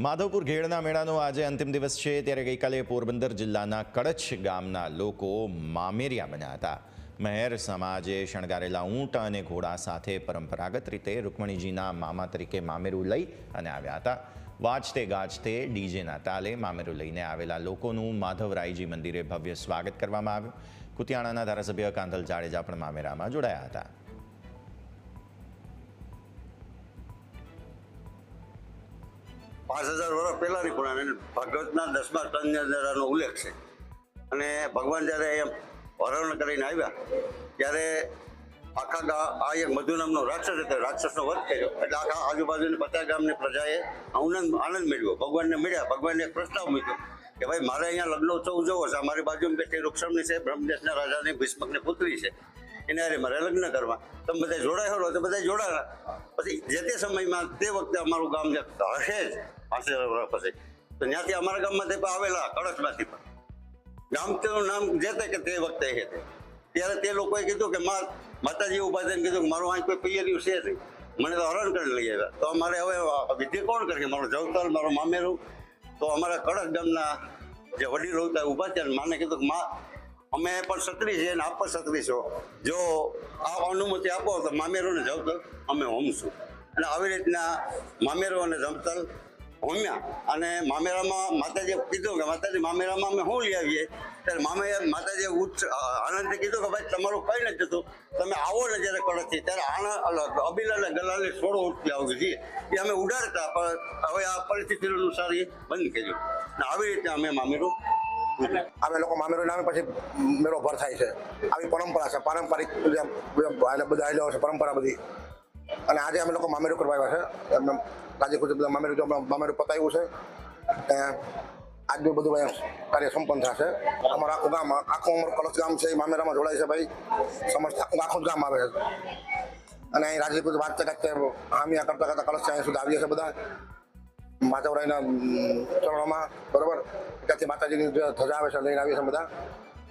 માધવપુર ઘેડના મેળાનો આજે અંતિમ દિવસ છે, ત્યારે ગઈકાલે પોરબંદર જિલ્લાના કડછ ગામના લોકો મામેરિયા બન્યા હતા. મહેર સમાજે શણગારેલા ઊંટ અને ઘોડા સાથે પરંપરાગત રીતે રૂકમણીજીના મામા તરીકે મામેરું લઈ અને આવ્યા હતા. વાજતે ગાજતે ડીજેના તાલે મામેરું લઈને આવેલા લોકોનું માધવરાયજી મંદિરે ભવ્ય સ્વાગત કરવામાં આવ્યું. કુતિયાણાના ધારાસભ્ય કાંધલ જાડેજા પણ મામેરામાં જોડાયા હતા. 5000 વર્ષ પહેલાની પણ ભાગવતના 10મા સ્કંદનો ઉલ્લેખ છે. અને ભગવાન જ્યારે અહીંયા હરણ કરીને આવ્યા ત્યારે આખા આ એક મધુ નામનો રાક્ષસ હતો, રાક્ષસનો વધ કર્યો એટલે આખા આજુબાજુની 50 ગામની પ્રજાએ આનંદ મેળવ્યો. ભગવાનને મળ્યા. ભગવાનને એક પ્રસ્તાવ મૂક્યો કે ભાઈ મારે અહીંયા લગ્નોત્સવ ઉજવવો છે. અમારી બાજુમાં બેઠી રૂક્ષમણી છે, બ્રહ્મદેશના રાજાની ભીષ્મકની પુત્રી છે, એને હારે મારે લગ્ન કરવા. તમે બધા જોડાયા હો તો બધા જોડાયા. પછી જે તે સમયમાં તે વખતે અમારું ગામ જે હશે જ 50 વર્ષ પછી, તો ત્યાંથી અમારા ગામમાંથી પણ આવેલા કળશમાંથી પણ ગામ તેનું નામ જે તે કે તે વખતે છે ત્યારે તે લોકોએ કીધું કે માતાજી ઉભા થઈને કીધું કે મારું અહીં કોઈ પિયરિયું છે નહીં, મને તો હરણ કરીને લઈ આવ્યા. તો અમારે હવે વિધિ કોણ કરે? મારું જવતલ, મારું મામેરું. તો અમારા કડક ગામના જે વડીલો હતા ઉભા થયા, માને કીધું કે અમે પણ ક્ષત્રિય છીએ અને આપ પણ ક્ષત્રિય છો, જો આ અનુમતિ આપો તો મામેરું ને જવતલ અમે હોમશું. અને આવી રીતના મામેરું અને જવતલ હોમ્યા. અને મામેરામાં માતાજીએ કીધું કે માતાજી મામેરામાં અમે શું લઈ આવીએ? ત્યારે માતાજીએ આનંદથી કીધું કે ભાઈ તમારું કંઈ નથી જતું, તમે આવો ને જ્યારે કડકથી ત્યારે અબીલ અને ગલાલે 16 રૂપિયા આવી છે એ અમે ઉડાડતા, પણ હવે આ પરિસ્થિતિ અનુસાર એ બંધ કર્યું. અને આવી રીતે અમે મામેરું અમે લોકો મામેરું નામે પછી મેળો ભર થાય છે. આવી પરંપરા છે, પારંપરિક બધા છે પરંપરા બધી. અને આજે અમે લોકો મામેરું કરવા આવ્યા છે. રાજી ખુશી બધા મામેરું પતાવ્યું છે. આજ બી બધું કાર્ય સંપન્ન થશે. અમારું આખું ગામ, આખું અમારું કળશ ગામ છે એ મામેરામાં જોડાય છે ભાઈ. સમસ્ત આખું જ ગામ આવે છે. અને અહીં રાજી ખુશી વાત કરતા હામિયા કરતા કરતા કળશ અહીં સુધી આવીએ છીએ બધા માધવરાયના ચરણોમાં, બરોબર. ત્યાંથી માતાજીની ધજા આવે છે લઈને આવીએ છીએ બધા.